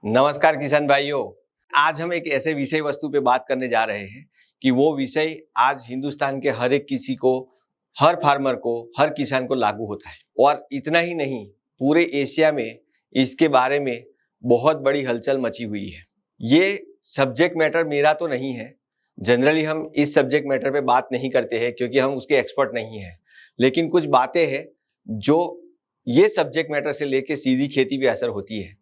नमस्कार किसान भाइयों। आज हम एक ऐसे विषय वस्तु पे बात करने जा रहे हैं कि वो विषय आज हिंदुस्तान के हर एक किसी को, हर फार्मर को, हर किसान को लागू होता है। और इतना ही नहीं, पूरे एशिया में इसके बारे में बहुत बड़ी हलचल मची हुई है। ये सब्जेक्ट मैटर मेरा तो नहीं है, जनरली हम इस सब्जेक्ट मैटर पे बात नहीं करते हैं क्योंकि हम उसके एक्सपर्ट नहीं हैं। लेकिन कुछ बातें हैं जो ये सब्जेक्ट मैटर से लेके सीधी खेती पे असर होती है,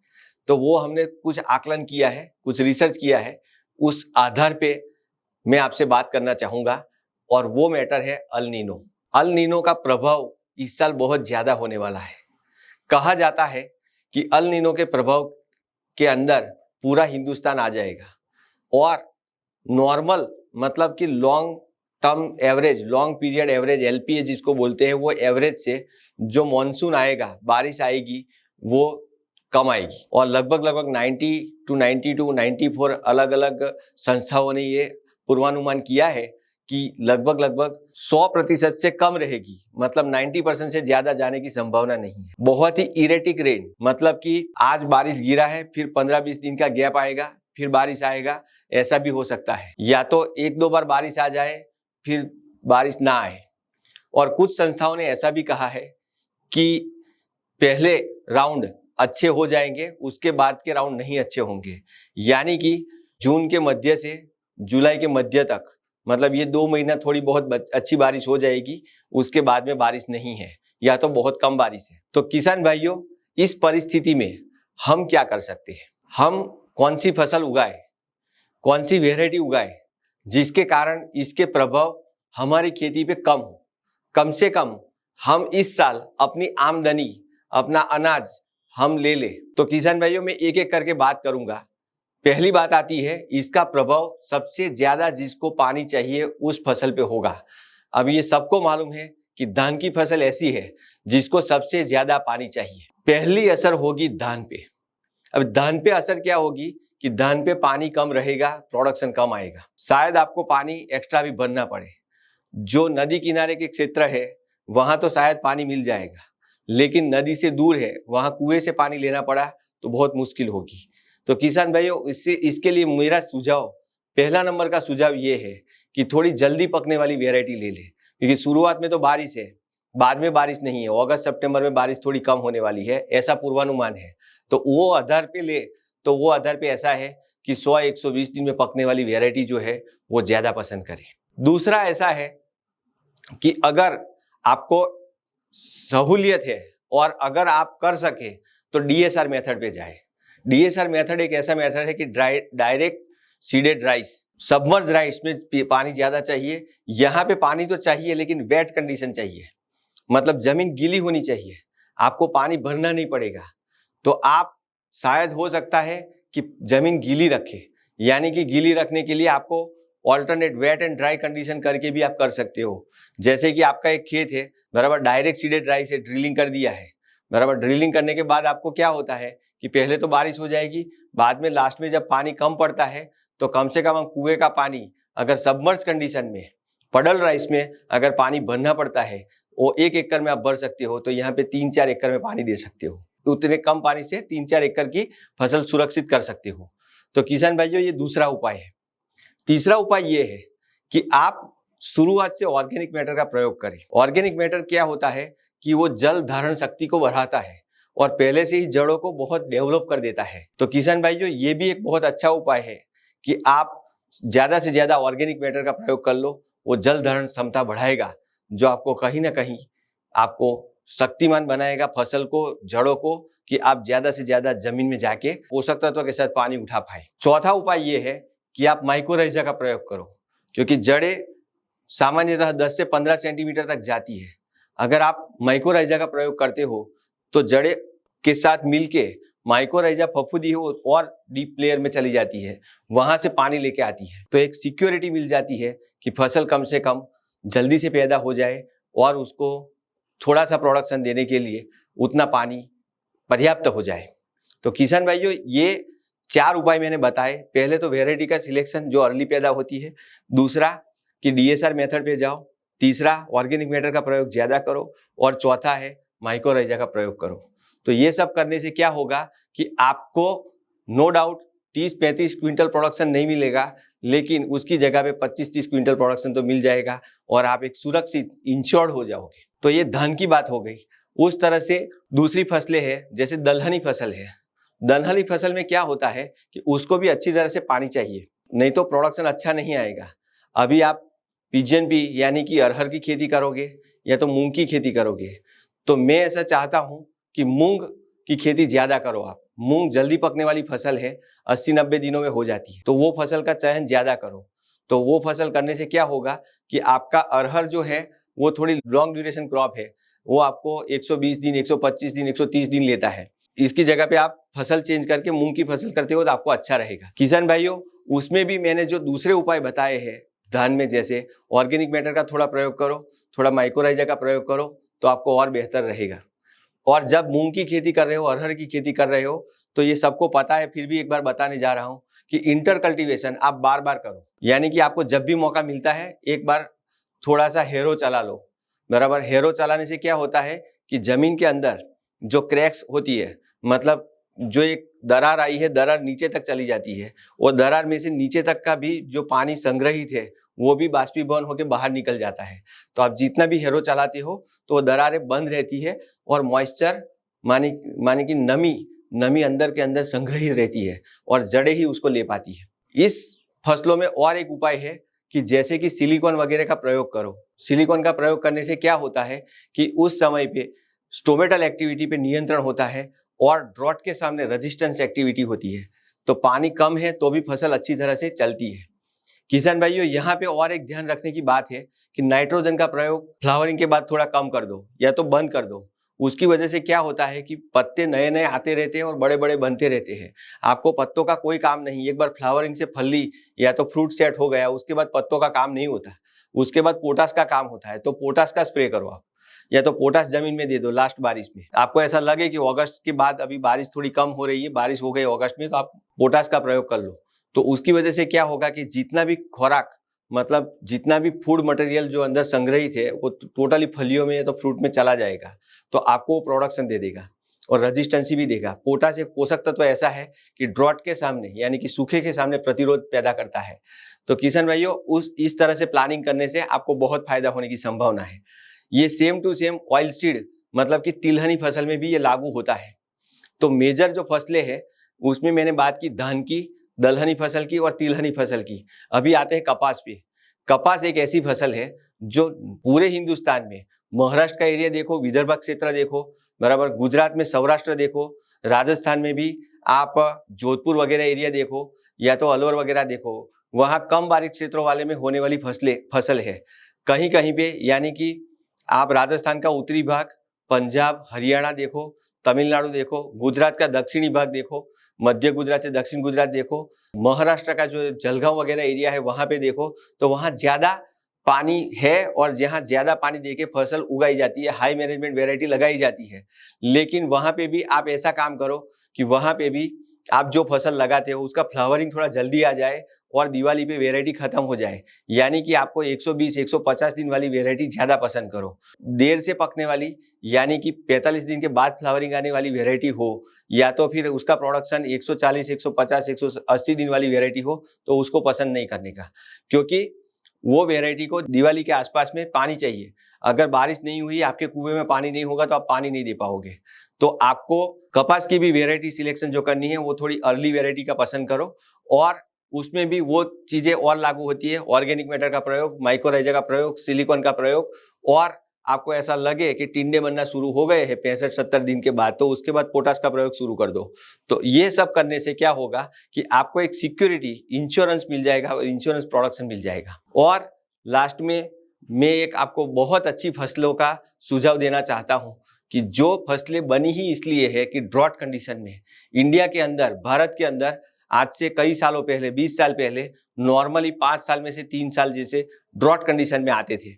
तो वो हमने कुछ आकलन किया है, कुछ रिसर्च किया है, उस आधार पे मैं आपसे बात करना चाहूंगा। और वो मैटर है अल नीनो। अल नीनो का प्रभाव इस साल बहुत ज्यादा होने वाला है। कहा जाता है कि अल नीनो के प्रभाव के अंदर पूरा हिंदुस्तान आ जाएगा और नॉर्मल मतलब कि long term average, long period average, LPA जिसको बोलते हैं, वो एवरेज से जो मॉनसून आएगा, बारिश आएगी, वो कम आएगी। और लगभग 90 टू 92, 94 अलग अलग संस्थाओं ने ये पूर्वानुमान किया है कि लगभग 100% से कम रहेगी, मतलब 90% से ज्यादा जाने की संभावना नहीं है। बहुत ही इरेटिक रेन, मतलब कि आज बारिश गिरा है, फिर 15-20 दिन का गैप आएगा, फिर बारिश आएगा, ऐसा भी हो सकता है। या तो एक दो बार बारिश आ जाए फिर बारिश ना आए। और कुछ संस्थाओं ने ऐसा भी कहा है कि पहले राउंड अच्छे हो जाएंगे, उसके बाद के राउंड नहीं अच्छे होंगे। यानी कि जून के मध्य से जुलाई के मध्य तक, मतलब ये 2 महीना थोड़ी बहुत अच्छी बारिश हो जाएगी, उसके बाद में बारिश नहीं है या तो बहुत कम बारिश है। तो किसान भाइयों, इस परिस्थिति में हम क्या कर सकते हैं? हम कौन सी फसल उगाए, कौन सी वेराइटी उगाए जिसके कारण इसके प्रभाव हमारी खेती पे कम हो। कम से कम हम इस साल अपनी आमदनी, अपना अनाज हम ले ले। तो किसान भाइयों, मैं एक एक करके बात करूंगा। पहली बात आती है, इसका प्रभाव सबसे ज्यादा जिसको पानी चाहिए उस फसल पे होगा। अब ये सबको मालूम है कि धान की फसल ऐसी है जिसको सबसे ज्यादा पानी चाहिए। पहली असर होगी धान पे। अब धान पे असर क्या होगी कि धान पे पानी कम रहेगा, प्रोडक्शन कम आएगा, शायद आपको पानी एक्स्ट्रा भी भरना पड़े। जो नदी किनारे के क्षेत्र है वहां तो शायद पानी मिल जाएगा, लेकिन नदी से दूर है, वहां कुएं से पानी लेना पड़ा तो बहुत मुश्किल होगी। तो किसान भाइयों, इसके लिए मेरा सुझाव, पहला नंबर का सुझाव ये है कि थोड़ी जल्दी पकने वाली वेराइटी ले ले, क्योंकि शुरुआत में तो बारिश है, बाद में बारिश नहीं है। अगस्त सितंबर में बारिश थोड़ी कम होने वाली है, ऐसा पूर्वानुमान है। तो वो आधार पे ले, तो वो आधार पे ऐसा है कि 100-120 दिन में पकने वाली वेराइटी जो है वो ज्यादा पसंद करे। दूसरा ऐसा है कि अगर आपको सहूलियत है और अगर आप कर सके तो डीएसआर मेथड पे जाए। डीएसआर मेथड एक ऐसा मेथड है कि direct seeded rice, submerge rice में पानी ज्यादा चाहिए। यहाँ पे पानी तो चाहिए लेकिन वेट कंडीशन चाहिए, मतलब जमीन गीली होनी चाहिए, आपको पानी भरना नहीं पड़ेगा। तो आप शायद हो सकता है कि जमीन गीली रखे, यानी कि गीली रखने के लिए आपको alternate wet and dry condition करके भी आप कर सकते हो। जैसे कि आपका एक खेत है, बराबर डायरेक्ट सीडेड राइस से ड्रिलिंग कर दिया है, बराबर ड्रिलिंग करने के बाद आपको क्या होता है कि पहले तो बारिश हो जाएगी, बाद में लास्ट में जब पानी कम पड़ता है तो कम से कम हम कुएं का पानी, अगर सबमर्ज कंडीशन में पडल राइस में अगर पानी भरना पड़ता है, वो 1 एकड़ में आप भर सकते हो, तो यहाँ पे 3-4 एकड़ में पानी दे सकते हो। उतने कम पानी से 3-4 एकड़ की फसल सुरक्षित कर सकते हो। तो किसान भाइयों, ये दूसरा उपाय है। तीसरा उपाय ये है कि आप शुरुआत से ऑर्गेनिक मैटर का प्रयोग करें। ऑर्गेनिक मैटर क्या होता है कि वो जल धारण शक्ति को बढ़ाता है और पहले से ही जड़ों को बहुत डेवलप कर देता है। तो किसान भाइयों, ये भी एक बहुत अच्छा उपाय है कि आप ज्यादा से ज्यादा ऑर्गेनिक मैटर का प्रयोग कर लो। वो जल धारण क्षमता बढ़ाएगा, जो आपको कहीं ना कहीं आपको शक्तिमान बनाएगा, फसल को, जड़ों को, कि आप ज्यादा से ज्यादा जमीन में जाके पोषक तत्वों के साथ पानी उठा पाए। चौथा उपाय ये है कि आप माइक्रोराइजा का प्रयोग करो, क्योंकि जड़ें सामान्यतः 10 से 15 सेंटीमीटर तक जाती है। अगर आप माइक्रोराइजा का प्रयोग करते हो तो जड़ें के साथ मिलके माइक्रोराइजा फफूंदी हो और डीप लेयर में चली जाती है, वहां से पानी लेके आती है। तो एक सिक्योरिटी मिल जाती है कि फसल कम से कम जल्दी से पैदा हो जाए और उसको थोड़ा सा प्रोडक्शन देने के लिए उतना पानी पर्याप्त हो जाए। तो किसान भाइयों, ये 4 उपाय मैंने बताए। पहले तो वेराइटी का सिलेक्शन जो अर्ली पैदा होती है, दूसरा कि डीएसआर मेथड पे जाओ, तीसरा ऑर्गेनिक मैटर का प्रयोग ज्यादा करो, और चौथा है माइक्रोराइजा का प्रयोग करो। तो ये सब करने से क्या होगा कि आपको नो डाउट 30-35 क्विंटल प्रोडक्शन नहीं मिलेगा, लेकिन उसकी जगह पे 25-30 क्विंटल प्रोडक्शन तो मिल जाएगा और आप एक सुरक्षित इंश्योर्ड हो जाओगे। तो ये धन की बात हो गई। उस तरह से दूसरी फसलें हैं, जैसे दलहनी फसल है। दलहनी फसल में क्या होता है कि उसको भी अच्छी तरह से पानी चाहिए, नहीं तो प्रोडक्शन अच्छा नहीं आएगा। अभी आप पीजीएनपी यानी कि अरहर की खेती करोगे या तो मूंग की खेती करोगे, तो मैं ऐसा चाहता हूं कि मूंग की खेती ज्यादा करो आप। मूंग जल्दी पकने वाली फसल है, 80-90 दिनों में हो जाती है, तो वो फसल का चयन ज्यादा करो। तो वो फसल करने से क्या होगा कि आपका अरहर जो है वो थोड़ी लॉन्ग ड्यूरेशन क्रॉप है, वो आपको 120 दिन, 125 दिन, 130 दिन लेता है। इसकी जगह पे आप फसल चेंज करके मूंग की फसल करते हो तो आपको अच्छा रहेगा। किसान भाइयों, उसमें भी मैंने जो दूसरे उपाय बताए हैं धान में, जैसे ऑर्गेनिक मैटर का थोड़ा प्रयोग करो, थोड़ा माइक्रोराइजा का प्रयोग करो, तो आपको और बेहतर रहेगा। और जब मूंग की खेती कर रहे हो, अरहर की खेती कर रहे हो, तो ये सबको पता है, फिर भी एक बार बताने जा रहा हूं कि इंटर कल्टीवेशन आप बार बार करो। यानी कि आपको जब भी मौका मिलता है एक बार थोड़ा सा हेरो चला लो, बराबर। हेरो चलाने से क्या होता है कि जमीन के अंदर जो क्रैक्स होती है, मतलब जो एक दरार आई है, दरार नीचे तक चली जाती है, और दरार में से नीचे तक का भी जो पानी संग्रहित है वो भी बाष्पीभवन होकर बाहर निकल जाता है। तो आप जितना भी हेरो चलाते हो तो वो दरारें बंद रहती है और मॉइस्चर माने कि नमी अंदर के अंदर संग्रहित रहती है और जड़ें ही उसको ले पाती है। इस फसलों में और एक उपाय है कि जैसे कि सिलिकॉन वगैरह का प्रयोग करो। सिलिकॉन का प्रयोग करने से क्या होता है कि उस समय पे स्टोमेटल एक्टिविटी पे नियंत्रण होता है और ड्रॉट के सामने रेजिस्टेंस एक्टिविटी होती है। तो पानी कम है तो भी फसल अच्छी तरह से चलती है। किसान भाइयों, यहाँ पे और एक ध्यान रखने की बात है कि नाइट्रोजन का प्रयोग फ्लावरिंग के बाद थोड़ा कम कर दो या तो बंद कर दो। उसकी वजह से क्या होता है कि पत्ते नए नए आते रहते हैं और बड़े बड़े बनते रहते हैं। आपको पत्तों का कोई काम नहीं, एक बार फ्लावरिंग से फली या तो फ्रूट सेट हो गया, उसके बाद पत्तों का काम नहीं होता, उसके बाद पोटास का काम होता है। तो पोटास का स्प्रे करो आप, या तो पोटास जमीन में दे दो लास्ट बारिश में। आपको ऐसा लगे कि अगस्त के बाद अभी बारिश थोड़ी कम हो रही है, बारिश हो गई अगस्त में, तो आप पोटास का प्रयोग कर लो। तो उसकी वजह से क्या होगा कि जितना भी खुराक, मतलब जितना भी फूड मटेरियल जो अंदर संग्रहित है वो टोटली फलियों में या तो फ्रूट में चला जाएगा, तो आपको प्रोडक्शन दे देगा और रेजिस्टेंसी भी देगा। पोटास एक पोषक तत्व ऐसा है कि ड्रॉट के सामने यानी कि सूखे के सामने प्रतिरोध पैदा करता है। तो किसान भाइयों, इस तरह से प्लानिंग करने से आपको बहुत फायदा होने की संभावना है। ये same to same oil seed मतलब कि तिलहनी फसल में भी ये लागू होता है। तो मेजर जो फसलें हैं उसमें मैंने बात की धान की, दलहनी फसल की और तिलहनी फसल की। अभी आते हैं कपास पे। कपास एक ऐसी फसल है जो पूरे हिंदुस्तान में, महाराष्ट्र का एरिया देखो, विदर्भ क्षेत्र देखो, बराबर, गुजरात में सौराष्ट्र देखो, राजस्थान में भी आप जोधपुर वगैरह एरिया देखो या तो अलवर वगैरह देखो, वहां कम बारिश क्षेत्रों वाले में होने वाली फसल है। कहीं कहीं पे यानी कि आप राजस्थान का उत्तरी भाग, पंजाब हरियाणा देखो, तमिलनाडु देखो, गुजरात का दक्षिणी भाग देखो, मध्य गुजरात से दक्षिण गुजरात देखो, महाराष्ट्र का जो जलगांव वगैरह एरिया है वहां पे देखो, तो वहां ज्यादा पानी है और जहां ज्यादा पानी देके फसल उगाई जाती है, हाई मैनेजमेंट वेराइटी लगाई जाती है। लेकिन वहां पे भी आप ऐसा काम करो कि वहां पे भी आप जो फसल लगाते हो उसका फ्लावरिंग थोड़ा जल्दी आ जाए और दिवाली पे वेराइटी खत्म हो जाए। यानी कि आपको 120-150 दिन वाली वेराइटी ज्यादा पसंद करो। देर से पकने वाली यानी कि 45 दिन के बाद फ्लावरिंग आने वाली वेराइटी हो, या तो फिर उसका प्रोडक्शन 140, 150, 180 दिन वाली वेराइटी हो, तो उसको पसंद नहीं करने का, क्योंकि वो वेराइटी को दिवाली के आसपास में पानी चाहिए। अगर बारिश नहीं हुई, आपके कुएं में पानी नहीं होगा तो आप पानी नहीं दे पाओगे। तो आपको कपास की भी वेराइटी सिलेक्शन जो करनी है वो थोड़ी अर्ली वेराइटी का पसंद करो, और उसमें भी वो चीजें और लागू होती है, ऑर्गेनिक मैटर का प्रयोग, माइक्रोराइजा का प्रयोग, सिलिकॉन का प्रयोग। और आपको ऐसा लगे कि टिंडे बनना शुरू हो गए हैं 65-70 दिन के बाद, तो उसके बाद पोटास का प्रयोग शुरू कर दो। तो ये सब करने से क्या होगा कि आपको एक सिक्योरिटी, इंश्योरेंस मिल जाएगा और इंश्योरेंस प्रोडक्शन मिल जाएगा। और लास्ट में मैं एक आपको बहुत अच्छी फसलों का सुझाव देना चाहता हूं कि जो फसलें बनी ही इसलिए है कि ड्रॉट कंडीशन में इंडिया के अंदर, भारत के अंदर आज से कई सालों पहले, 20 साल पहले, नॉर्मली 5 साल में से 3 साल जैसे ड्रॉट कंडीशन में आते थे।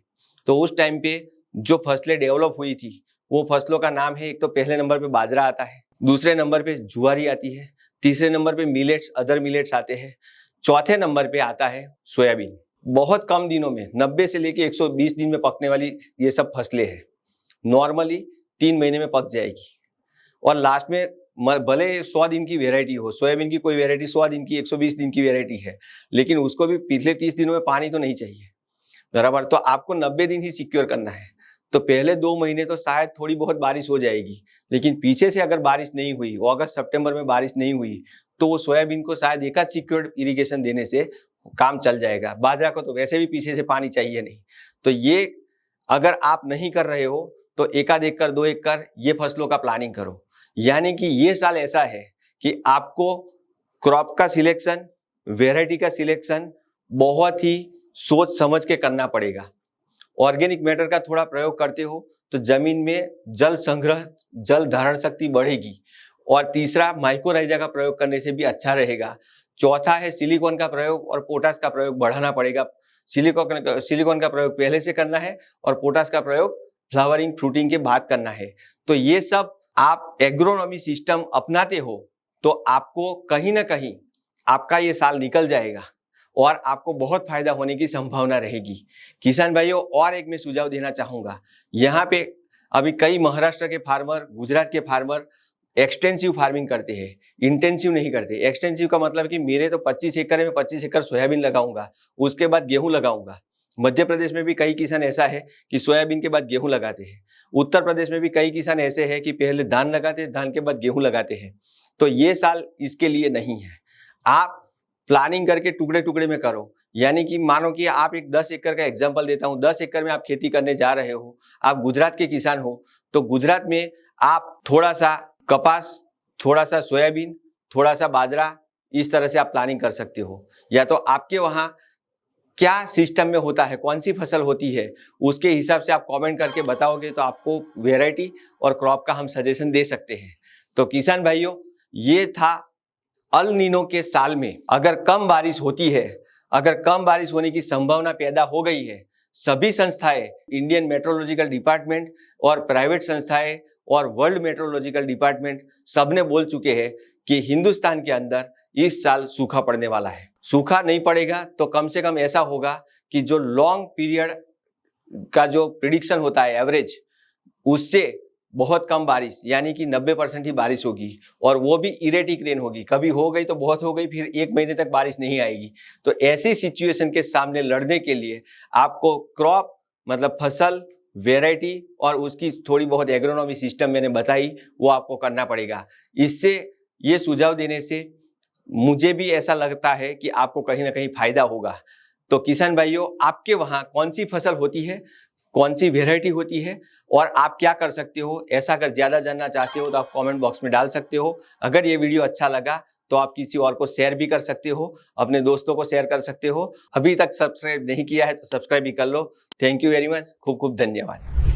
तो उस टाइम पे जो फसलें डेवलप हुई थी वो फसलों का नाम है, एक तो पहले नंबर पे बाजरा आता है, दूसरे नंबर पे ज्वारी आती है, तीसरे नंबर पे मिलेट्स, अदर मिलेट्स आते हैं, चौथे नंबर पे आता है सोयाबीन। बहुत कम दिनों में 90 से लेके 120 दिन में पकने वाली ये सब फसलें हैं। नॉर्मली 3 महीने में पक जाएगी। और लास्ट में भले 100 दिन की वेराइटी हो, सोयाबीन की कोई वेराइटी 100 दिन की, 120 दिन की वेराइटी है, लेकिन उसको भी पिछले 30 दिनों में पानी तो नहीं चाहिए, बराबर। तो आपको 90 दिन ही सिक्योर करना है। तो पहले 2 महीने तो शायद थोड़ी बहुत बारिश हो जाएगी, लेकिन पीछे से अगर बारिश नहीं हुई, अगस्त सितंबर में बारिश नहीं हुई, तो वो सोयाबीन को शायद एक सिक्योर्ड इरिगेशन देने से काम चल जाएगा। बाजरा को तो वैसे भी पीछे से पानी चाहिए नहीं। तो ये अगर आप नहीं कर रहे हो तो 1 एकड़ 2 एकड़ ये फसलों का प्लानिंग करो। यानी कि ये साल ऐसा है कि आपको क्रॉप का सिलेक्शन, वेराइटी का सिलेक्शन बहुत ही सोच समझ के करना पड़ेगा। ऑर्गेनिक मैटर का थोड़ा प्रयोग करते हो तो जमीन में जल संग्रह, जल धारण शक्ति बढ़ेगी। और तीसरा, माइक्रोराइजा का प्रयोग करने से भी अच्छा रहेगा। चौथा है सिलिकॉन का प्रयोग और पोटास का प्रयोग बढ़ाना पड़ेगा। सिलिकॉन का प्रयोग पहले से करना है और पोटास का प्रयोग फ्लावरिंग फ्रूटिंग के बाद करना है। तो ये सब आप एग्रोनॉमी सिस्टम अपनाते हो तो आपको कहीं ना कहीं आपका ये साल निकल जाएगा और आपको बहुत फायदा होने की संभावना रहेगी। किसान भाइयों, और एक मैं सुझाव देना चाहूंगा। यहाँ पे अभी कई महाराष्ट्र के फार्मर, गुजरात के फार्मर एक्सटेंसिव फार्मिंग करते हैं, इंटेंसिव नहीं करते। एक्सटेंसिव का मतलब कि मेरे तो 25 एकड़ में 25 एकड़ सोयाबीन लगाऊंगा, उसके बाद गेहूं लगाऊंगा। मध्य प्रदेश में भी कई किसान ऐसा है कि सोयाबीन के बाद गेहूं लगाते हैं। उत्तर प्रदेश में भी कई किसान ऐसे हैं कि पहले धान लगाते हैं, धान के बाद गेहूं लगाते हैं। तो ये साल इसके लिए नहीं है। आप प्लानिंग करके टुकड़े टुकड़े में करो। यानी कि मानो कि आप एक 10 एकड़ का एग्जाम्पल देता हूं, 10 एकड़ में आप खेती करने जा रहे हो, आप गुजरात के किसान हो, तो गुजरात में आप थोड़ा सा कपास, थोड़ा सा सोयाबीन, थोड़ा सा बाजरा, इस तरह से आप प्लानिंग कर सकते हो। या तो आपके वहां क्या सिस्टम में होता है, कौन सी फसल होती है, उसके हिसाब से आप कमेंट करके बताओगे तो आपको वेराइटी और क्रॉप का हम सजेशन दे सकते हैं। तो किसान भाइयों, ये था अल नीनो के साल में अगर कम बारिश होती है, अगर कम बारिश होने की संभावना पैदा हो गई है, सभी संस्थाएं, इंडियन मेट्रोलॉजिकल डिपार्टमेंट और प्राइवेट संस्थाएं और वर्ल्ड मेट्रोलॉजिकल डिपार्टमेंट सबने बोल चुके हैं कि हिंदुस्तान के अंदर इस साल सूखा पड़ने वाला है। सूखा नहीं पड़ेगा तो कम से कम ऐसा होगा कि जो लॉन्ग पीरियड का जो प्रिडिक्शन होता है एवरेज, उससे बहुत कम बारिश, यानी कि 90% ही बारिश होगी, और वो भी इरेटिक रेन होगी। कभी हो गई तो बहुत हो गई, फिर 1 महीने तक बारिश नहीं आएगी। तो ऐसी सिचुएशन के सामने लड़ने के लिए आपको क्रॉप मतलब फसल, वेराइटी और उसकी थोड़ी बहुत एग्रोनॉमी सिस्टम मैंने बताई, वो आपको करना पड़ेगा। इससे ये सुझाव देने से मुझे भी ऐसा लगता है कि आपको कहीं ना कहीं फायदा होगा। तो किसान भाइयों, आपके वहां कौन सी फसल होती है, कौन सी वेराइटी होती है और आप क्या कर सकते हो, ऐसा अगर ज्यादा जानना चाहते हो तो आप कमेंट बॉक्स में डाल सकते हो। अगर ये वीडियो अच्छा लगा तो आप किसी और को शेयर भी कर सकते हो, अपने दोस्तों को शेयर कर सकते हो। अभी तक सब्सक्राइब नहीं किया है तो सब्सक्राइब भी कर लो। थैंक यू वेरी मच, खूब खूब धन्यवाद।